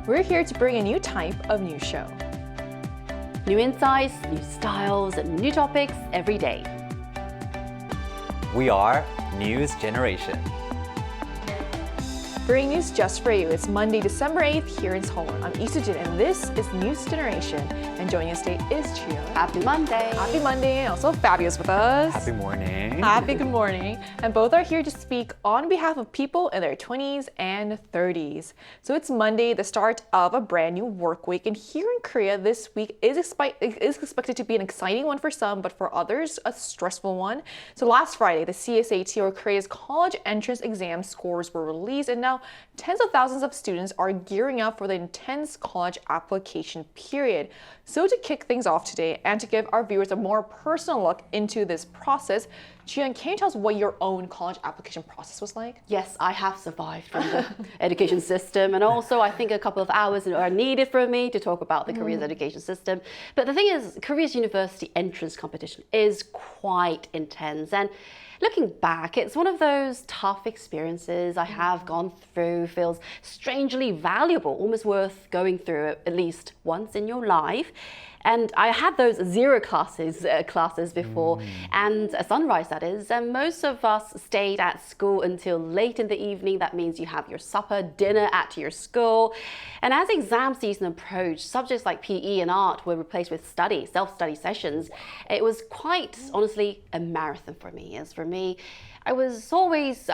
We're here to bring a new type of news show. New insights, new styles, and new topics every day. We are News Generation. Bringing news just for you. It's Monday, December 8th here in Seoul. I'm Isujin and this is News Generation. And joining us today is Chio. Happy Monday. Happy Monday, and also Fabio's with us. Happy morning. Happy good morning. And both are here to speak on behalf of people in their 20s and 30s. So it's Monday, the start of a brand new work week. And here in Korea, this week is expected to be an exciting one for some, but for others, a stressful one. So last Friday, the CSAT, or Korea's college entrance exam scores were released, and now tens of thousands of students are gearing up for the intense college application period. So to kick things off today and to give our viewers a more personal look into this process, Jian, can you tell us what your own college application process was like? Yes, I have survived from the education system, and also I think a couple of hours are needed for me to talk about the Korea's education system. But the thing is, Korea's university entrance competition is quite intense, and looking back, it's one of those tough experiences I have gone through, feels strangely valuable, almost worth going through at least once in your life. And I had those zero classes before, and a sunrise that is, and most of us stayed at school until late in the evening. That means you have your supper, dinner at your school. And as exam season approached, subjects like PE and art were replaced with self-study sessions. It was quite, honestly, a marathon for me. As for me, I was always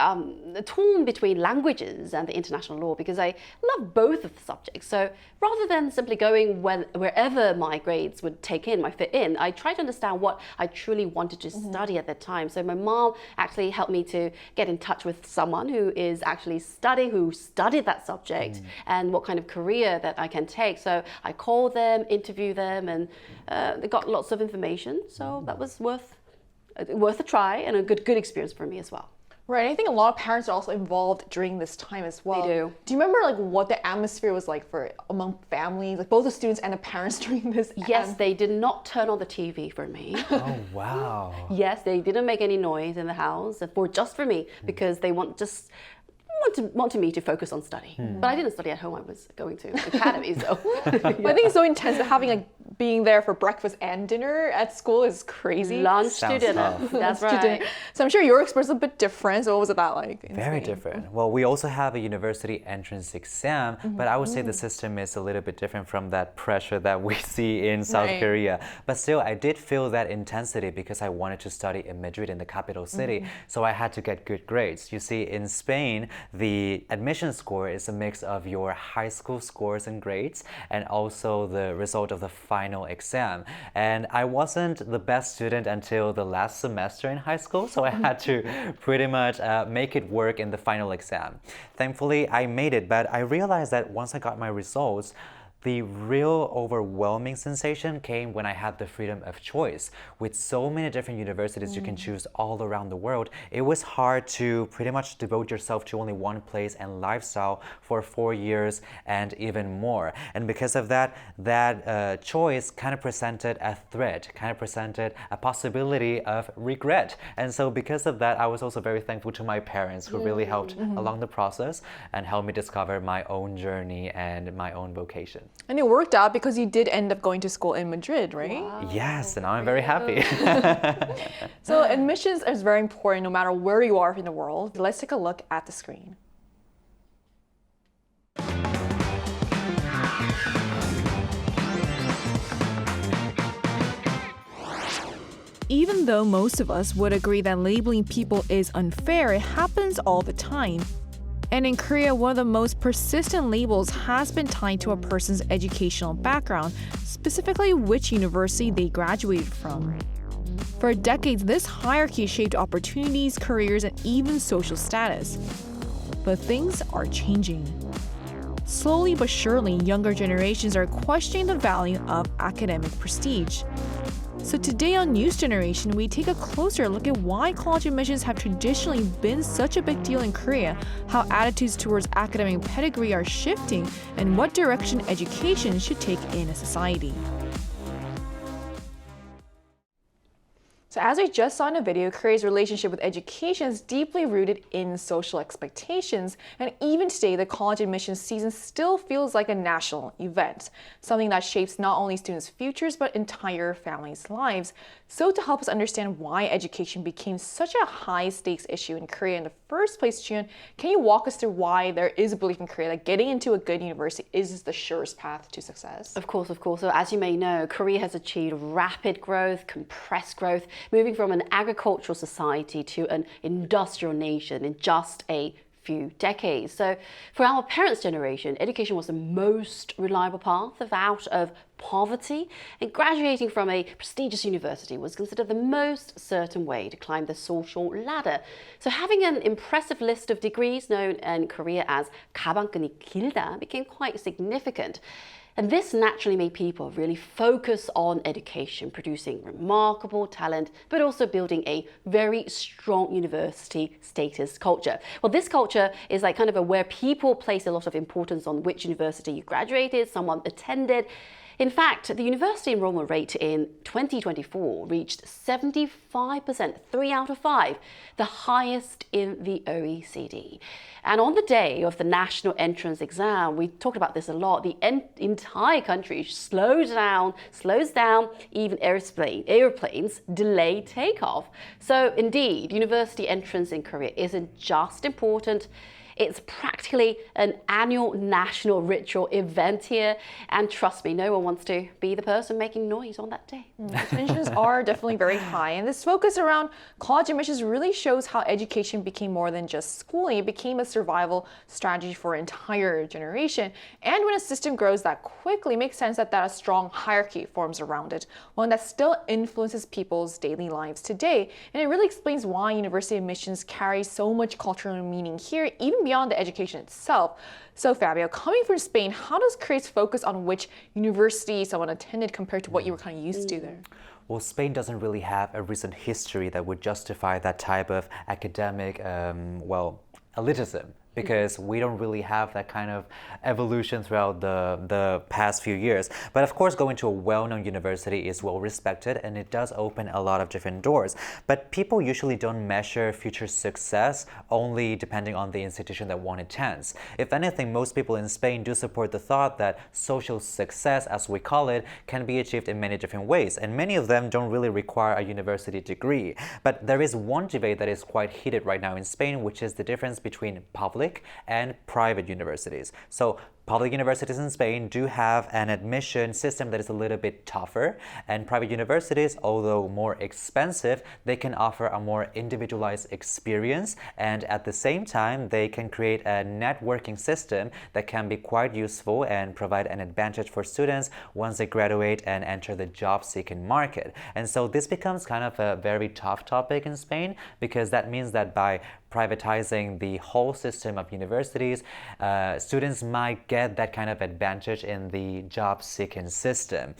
torn between languages and the international law because I love both of the subjects. So rather than simply going wherever my grades would fit in, I tried to understand what I truly wanted to study at the time. So my mom actually helped me to get in touch with someone who is actually who studied that subject and what kind of career that I can take. So I called them, interviewed them, and they got lots of information. So that was worth a try and a good experience for me as well. Right, I think a lot of parents are also involved during this time as well. They do. Do you remember what the atmosphere was like among families, both the students and the parents during this? Yes, they did not turn on the TV for me. Oh, wow. Yes, they didn't make any noise in the house just for me because they wanted me to focus on study. But I didn't study at home. I was going to academy, so. I think it's so intense that having being there for breakfast and dinner at school is crazy. Lunch to dinner. That's right. So I'm sure your experience was a bit different. So what was it that like? Very different. Well, we also have a university entrance exam, but I would say the system is a little bit different from that pressure that we see in South Korea. But still, I did feel that intensity because I wanted to study in Madrid, in the capital city. So I had to get good grades. You see, in Spain, the admission score is a mix of your high school scores and grades and also the result of the final exam. And I wasn't the best student until the last semester in high school, so I had to pretty much make it work in the final exam. Thankfully, I made it, but I realized that once I got my results, the real overwhelming sensation came when I had the freedom of choice. With so many different universities you can choose all around the world, it was hard to pretty much devote yourself to only one place and lifestyle for 4 years and even more. And because of that, choice kind of presented a threat, kind of presented a possibility of regret. And so because of that, I was also very thankful to my parents who really helped along the process and helped me discover my own journey and my own vocation. And it worked out because you did end up going to school in Madrid, right? Wow. Yes, and now I'm very happy. So admissions is very important no matter where you are in the world. Let's take a look at the screen. Even though most of us would agree that labeling people is unfair, it happens all the time. And in Korea, one of the most persistent labels has been tied to a person's educational background, specifically which university they graduated from. For decades, this hierarchy shaped opportunities, careers, and even social status. But things are changing. Slowly but surely, younger generations are questioning the value of academic prestige. So today on News Generation, we take a closer look at why college admissions have traditionally been such a big deal in Korea, how attitudes towards academic pedigree are shifting, and what direction education should take in a society. So as we just saw in the video, Korea's relationship with education is deeply rooted in social expectations, and even today, the college admissions season still feels like a national event, something that shapes not only students' futures, but entire families' lives. So to help us understand why education became such a high-stakes issue in Korea in the first place, Chun, can you walk us through why there is a belief in Korea that getting into a good university is the surest path to success? Of course, of course. So as you may know, Korea has achieved rapid growth, compressed growth, moving from an agricultural society to an industrial nation in just a few decades. So for our parents' generation, education was the most reliable path out of poverty, and graduating from a prestigious university was considered the most certain way to climb the social ladder. So having an impressive list of degrees known in Korea as 가방끈이 길다 became quite significant. And this naturally made people really focus on education, producing remarkable talent, but also building a very strong university status culture. Well, this culture is like kind of where people place a lot of importance on which university you graduated, someone attended. In fact, the university enrollment rate in 2024 reached 75%, 3 out of 5, the highest in the OECD. And on the day of the national entrance exam, we talked about this a lot, the entire country slows down, even airplanes delay takeoff. So indeed, university entrance in Korea isn't just important, it's practically an annual national ritual event here. And trust me, no one wants to be the person making noise on that day. Tensions are definitely very high. And this focus around college admissions really shows how education became more than just schooling. It became a survival strategy for an entire generation. And when a system grows that quickly, it makes sense that a strong hierarchy forms around it, one that still influences people's daily lives today. And it really explains why university admissions carry so much cultural meaning here, even beyond the education itself. So Fabio, coming from Spain, how does Korea's focus on which university someone attended compared to what you were kind of used to there? Well, Spain doesn't really have a recent history that would justify that type of academic, elitism, because we don't really have that kind of evolution throughout the past few years. But of course, going to a well-known university is well respected, and it does open a lot of different doors. But people usually don't measure future success only depending on the institution that one attends. If anything, most people in Spain do support the thought that social success, as we call it, can be achieved in many different ways, and many of them don't really require a university degree. But there is one debate that is quite heated right now in Spain, which is the difference between public and private universities. So public universities in Spain do have an admission system that is a little bit tougher, and private universities, although more expensive, they can offer a more individualized experience, and at the same time they can create a networking system that can be quite useful and provide an advantage for students once they graduate and enter the job-seeking market. And so this becomes kind of a very tough topic in Spain, because that means that by privatizing the whole system of universities, students might get that kind of advantage in the job-seeking system.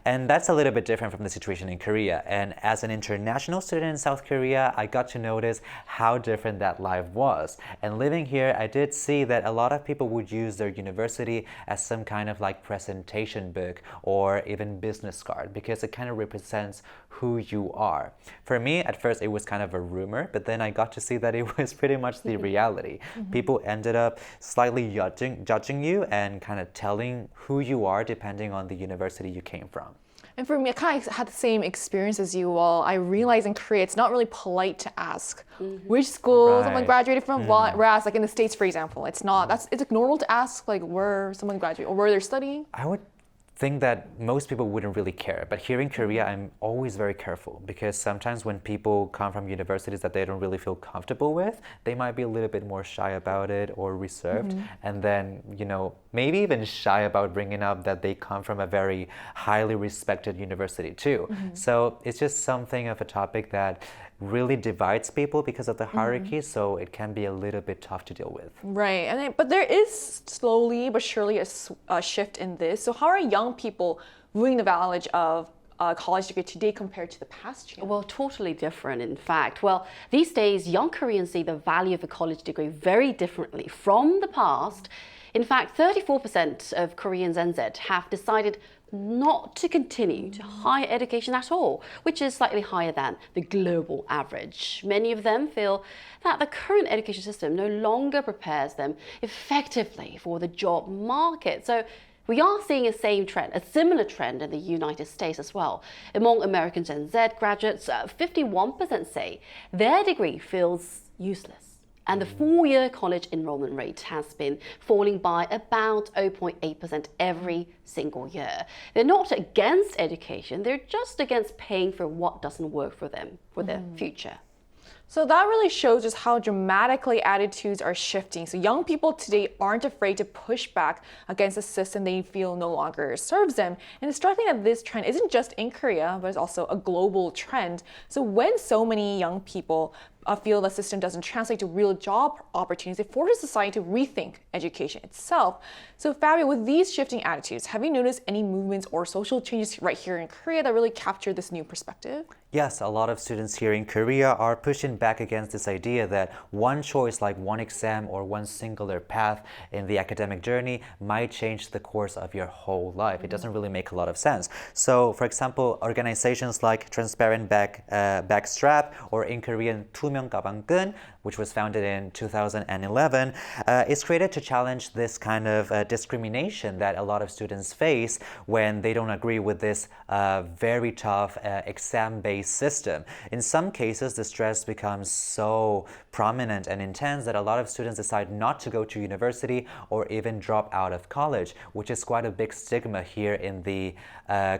And that's a little bit different from the situation in Korea. And as an international student in South Korea, I got to notice how different that life was. And living here, I did see that a lot of people would use their university as some kind of like presentation book or even business card, because it kind of represents who you are. For me, at first, it was kind of a rumor, but then I got to see that it was pretty much the reality. People ended up slightly judging you and kind of telling who you are depending on the university you came from. And for me, I kind of had the same experience as you all. I realized in Korea, it's not really polite to ask which school someone graduated from, whereas like in the States, for example, it's not. It's like normal to ask like where someone graduated or where they're studying. I would think that most people wouldn't really care, but here in Korea, I'm always very careful, because sometimes when people come from universities that they don't really feel comfortable with, they might be a little bit more shy about it or reserved, and then, maybe even shy about bringing up that they come from a very highly respected university too. So it's just something of a topic that really divides people because of the hierarchy, so it can be a little bit tough to deal with. Right, but there is slowly but surely a shift in this. So how are young people viewing the value of a college degree today compared to the past year? Well, totally different, in fact. Well, these days, young Koreans see the value of a college degree very differently from the past. In fact, 34% of Koreans NZ have decided not to continue to higher education at all, which is slightly higher than the global average. Many of them feel that the current education system no longer prepares them effectively for the job market. So we are seeing a similar trend in the United States as well. Among American Gen Z graduates, 51% say their degree feels useless. And the four-year college enrollment rate has been falling by about 0.8% every single year. They're not against education, they're just against paying for what doesn't work for them, for their future. So that really shows just how dramatically attitudes are shifting. So young people today aren't afraid to push back against a system they feel no longer serves them. And it's striking that this trend isn't just in Korea, but it's also a global trend. So when so many young people feel the system doesn't translate to real job opportunities, it forces society to rethink education itself. So Fabio, with these shifting attitudes, have you noticed any movements or social changes right here in Korea that really capture this new perspective? Yes, a lot of students here in Korea are pushing back against this idea that one choice, like one exam or one singular path in the academic journey, might change the course of your whole life. It doesn't really make a lot of sense. So, for example, organizations like Transparent Backstrap, or in Korean 투명가방끈, which was founded in 2011, is created to challenge this kind of discrimination that a lot of students face when they don't agree with this very tough exam-based system. In some cases, the stress becomes so prominent and intense that a lot of students decide not to go to university or even drop out of college, which is quite a big stigma here in the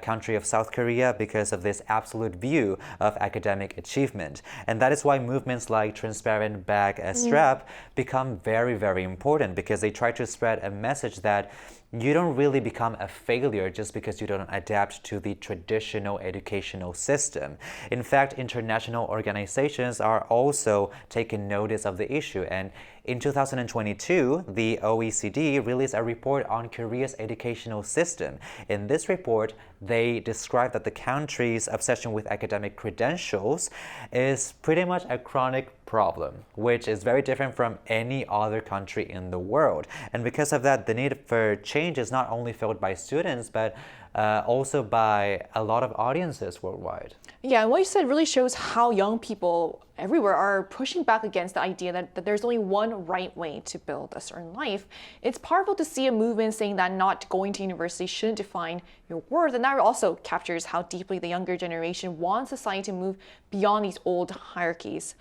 country of South Korea because of this absolute view of academic achievement. And that is why movements like Transparent Backstrap become very, very important, because they try to spread a message that you don't really become a failure just because you don't adapt to the traditional educational system. In fact, international organizations are also taking notice of the issue, and in 2022, the OECD released a report on Korea's educational system. In this report, they described that the country's obsession with academic credentials is pretty much a chronic problem, which is very different from any other country in the world. And because of that, the need for change is not only felt by students, but also by a lot of audiences worldwide. Yeah, and what you said really shows how young people everywhere are pushing back against the idea that there's only one right way to build a certain life. It's powerful to see a movement saying that not going to university shouldn't define your worth, and that also captures how deeply the younger generation wants society to move beyond these old hierarchies.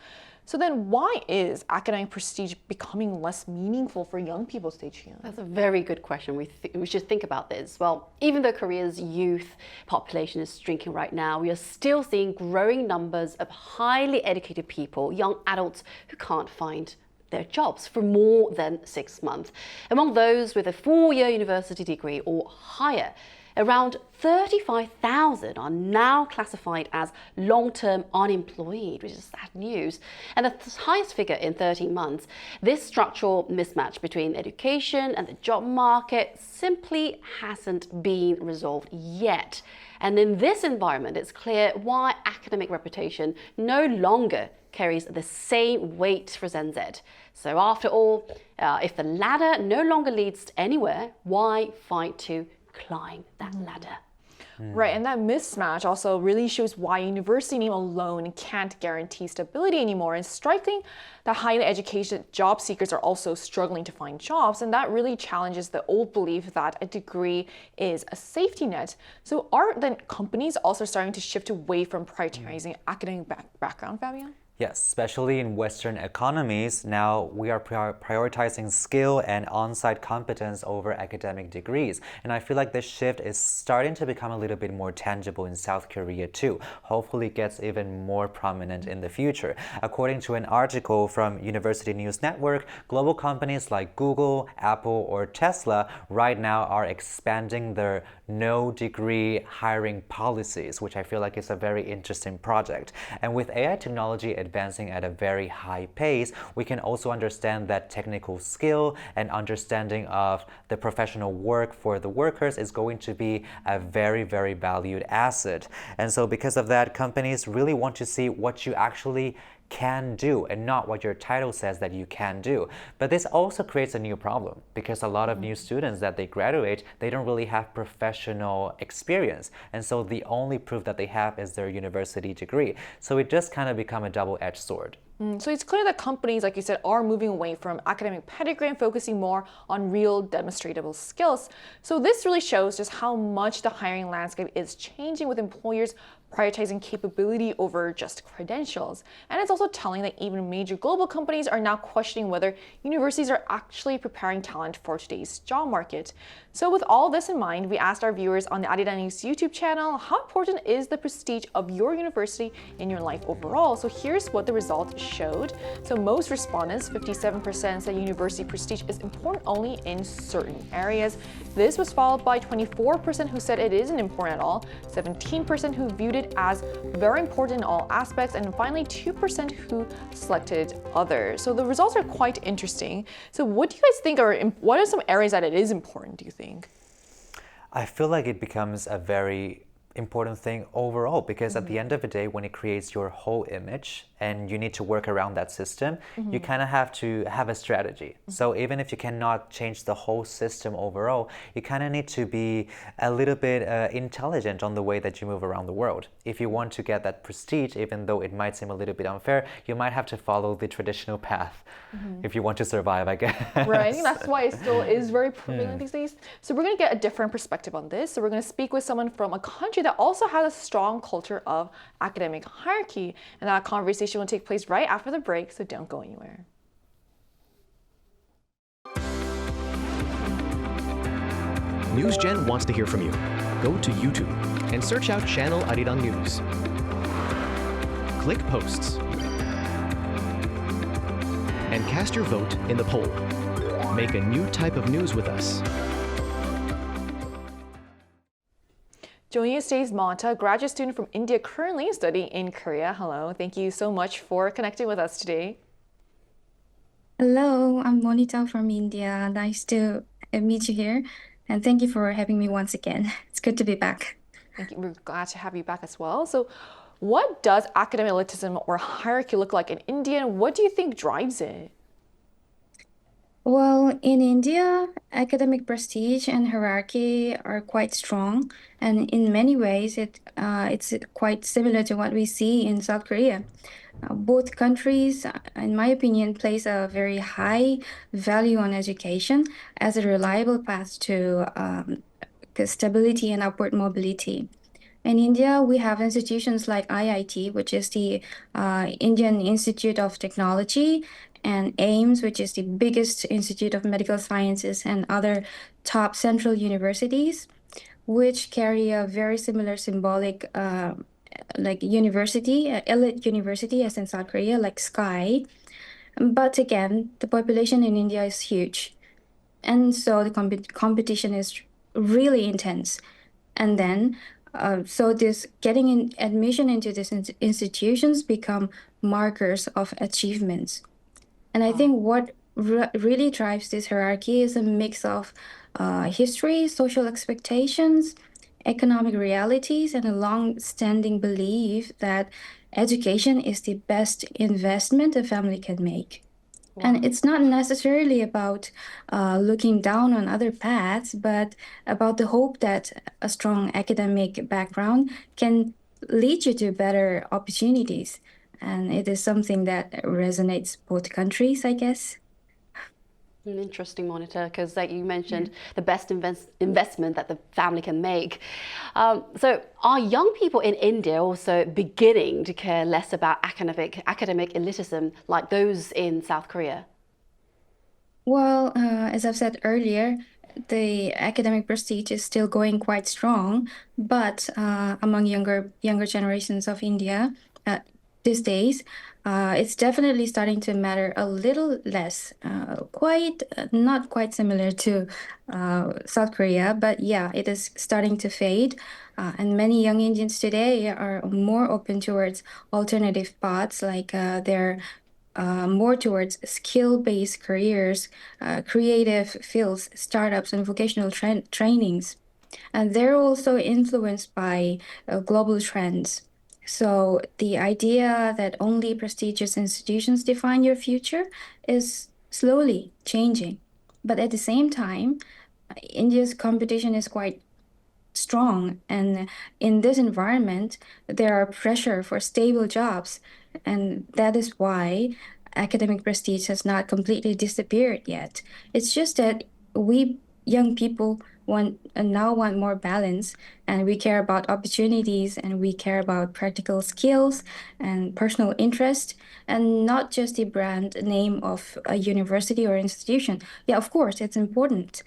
So then why is academic prestige becoming less meaningful for young people today, Chian? That's a very good question. We should think about this. Well, even though Korea's youth population is shrinking right now, we are still seeing growing numbers of highly educated people, young adults who can't find their jobs for more than 6 months. Among those with a 4-year university degree or higher, around 35,000 are now classified as long-term unemployed, which is sad news. And the highest figure in 13 months. This structural mismatch between education and the job market simply hasn't been resolved yet. And in this environment, it's clear why academic reputation no longer carries the same weight for Gen Z. So after all, if the ladder no longer leads anywhere, why fight to climb that ladder? Right, and that mismatch also really shows why university name alone can't guarantee stability anymore. And striking that highly educated job seekers are also struggling to find jobs, and that really challenges the old belief that a degree is a safety net. So are then companies also starting to shift away from prioritizing academic background, Fabian? Yes, especially in Western economies, now we are prioritizing skill and on-site competence over academic degrees. And I feel like this shift is starting to become a little bit more tangible in South Korea too. Hopefully it gets even more prominent in the future. According to an article from University News Network, global companies like Google, Apple, or Tesla right now are expanding their no-degree hiring policies, which I feel like is a very interesting project. And with AI technology advancing at a very high pace, we can also understand that technical skill and understanding of the professional work for the workers is going to be a very, very valued asset. And so because of that, companies really want to see what you actually can do and not what your title says that you can do. But this also creates a new problem because a lot of new students that they graduate, they don't really have professional experience. And so the only proof that they have is their university degree. So it just kind of become a double-edged sword. So it's clear that companies, like you said, are moving away from academic pedigree and focusing more on real demonstrable skills. So this really shows just how much the hiring landscape is changing, with employers prioritizing capability over just credentials. And it's also telling that even major global companies are now questioning whether universities are actually preparing talent for today's job market. So with all this in mind, we asked our viewers on the Arirang News YouTube channel, how important is the prestige of your university in your life overall? So here's what the results showed. So most respondents, 57%, said university prestige is important only in certain areas. This was followed by 24% who said it isn't important at all, 17% who viewed it as very important in all aspects, and finally 2% who selected other. So the results are quite interesting. So what do you guys think what are some areas that it is important, do you think? I feel like it becomes a very important thing overall because at the end of the day, when it creates your whole image and you need to work around that system, you kind of have to have a strategy. So even if you cannot change the whole system overall, you kind of need to be a little bit intelligent on the way that you move around the world. If you want to get that prestige, even though it might seem a little bit unfair, you might have to follow the traditional path if you want to survive, I guess. Right, I think that's why it still is very prevalent these days. So we're going to get a different perspective on this. So we're going to speak with someone from a country that also has a strong culture of academic hierarchy. And that conversation will take place right after the break, so don't go anywhere. NewsGen wants to hear from you. Go to YouTube and search out channel Arirang News. Click Posts and cast your vote in the poll. Make a new type of news with us. Joining us today is Mata, a graduate student from India currently studying in Korea. Hello, thank you so much for connecting with us today. Hello, I'm Monita from India. Nice to meet you here. And thank you for having me once again. It's good to be back. Thank you. We're glad to have you back as well. So what does academic elitism or hierarchy look like in India, and what do you think drives it? Well, in India, academic prestige and hierarchy are quite strong, and in many ways, it's quite similar to what we see in South Korea. Both countries, in my opinion, place a very high value on education as a reliable path to stability and upward mobility. In India, we have institutions like IIT, which is the Indian Institute of Technology, and AIMS, which is the biggest institute of medical sciences, and other top central universities, which carry a very similar symbolic like university, elite university as in South Korea, like SKY. But again, the population in India is huge. And so the competition is really intense. And then, so this getting in admission into these institutions become markers of achievements. And I think what really drives this hierarchy is a mix of history, social expectations, economic realities, and a long-standing belief that education is the best investment a family can make. And it's not necessarily about looking down on other paths, but about the hope that a strong academic background can lead you to better opportunities. And it is something that resonates both countries, I guess. An interesting monitor, because like you mentioned, the best investment that the family can make. So are young people in India also beginning to care less about academic elitism like those in South Korea? Well, as I've said earlier, the academic prestige is still going quite strong, but among younger generations of India these days, it's definitely starting to matter a little less. Not quite similar to South Korea, but yeah, it is starting to fade. And many young Indians today are more open towards alternative paths, like they're more towards skill-based careers, creative fields, startups, and vocational trainings. And they're also influenced by global trends. So the idea that only prestigious institutions define your future is slowly changing. But at the same time, India's competition is quite strong, and in this environment there are pressure for stable jobs, and that is why academic prestige has not completely disappeared yet. It's just that we young people now want more balance, and we care about opportunities, and we care about practical skills and personal interest, and not just the brand name of a university or institution. Yeah, of course it's important,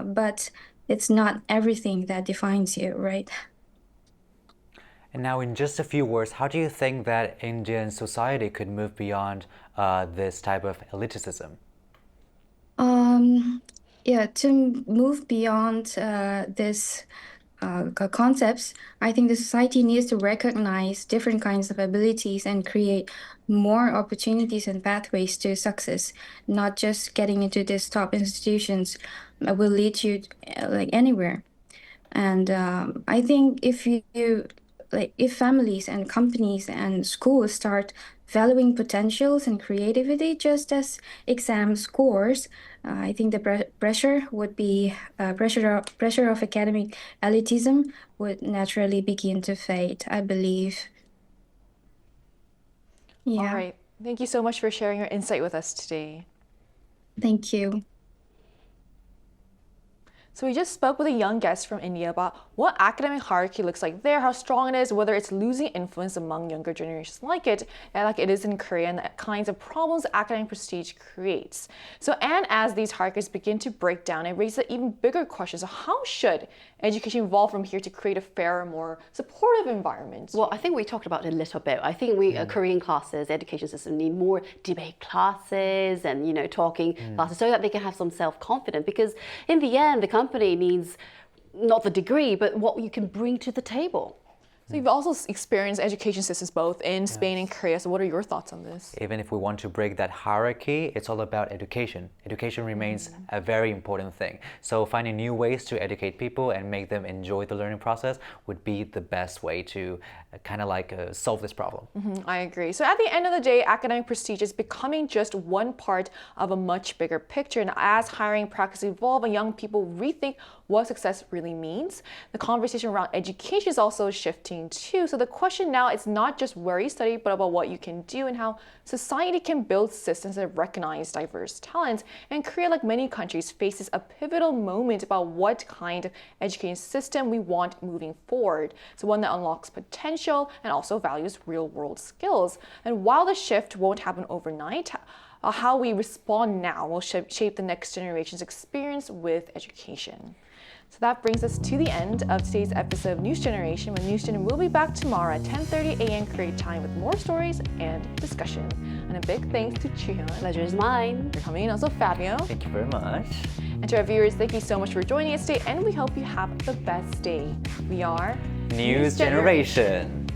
but it's not everything that defines you, right? And now, in just a few words, how do you think that Indian society could move beyond this type of elitism? Yeah, to move beyond this concepts, I think the society needs to recognize different kinds of abilities and create more opportunities and pathways to success. Not just getting into these top institutions will lead you like anywhere. And I think if families and companies and schools start valuing potentials and creativity just as exam scores, I think the pressure would be pressure of academic elitism would naturally begin to fade, I believe. Yeah. All right. Thank you so much for sharing your insight with us today. Thank you. So we just spoke with a young guest from India about what academic hierarchy looks like there, how strong it is, whether it's losing influence among younger generations like it is in Korea, and the kinds of problems academic prestige creates. So, and as these hierarchies begin to break down, it raises even bigger questions. So how should education evolve from here to create a fairer, more supportive environment? Well, I think we talked about it a little bit. I think Korean classes, education system need more debate classes and, talking classes so that they can have some self-confidence, because in the end, the company needs not the degree, but what you can bring to the table. So you've also experienced education systems both in Spain and Korea. So what are your thoughts on this? Even if we want to break that hierarchy, it's all about education. Education remains a very important thing. So finding new ways to educate people and make them enjoy the learning process would be the best way to solve this problem. I agree. So at the end of the day, academic prestige is becoming just one part of a much bigger picture. And as hiring practices evolve and young people rethink what success really means, the conversation around education is also shifting too. So the question now is not just where you study, but about what you can do and how society can build systems that recognize diverse talents. And Korea, like many countries, faces a pivotal moment about what kind of education system we want moving forward. So one that unlocks potential and also values real-world skills. And while the shift won't happen overnight, how we respond now will shape the next generation's experience with education. So that brings us to the end of today's episode of News Generation. When News Gen will be back tomorrow at 10:30 a.m. Korea time with more stories and discussion. And a big thanks to Chuhyun. Pleasure is mine. For coming in, also Fabio. Thank you very much. And to our viewers, thank you so much for joining us today, and we hope you have the best day. We are News Generation.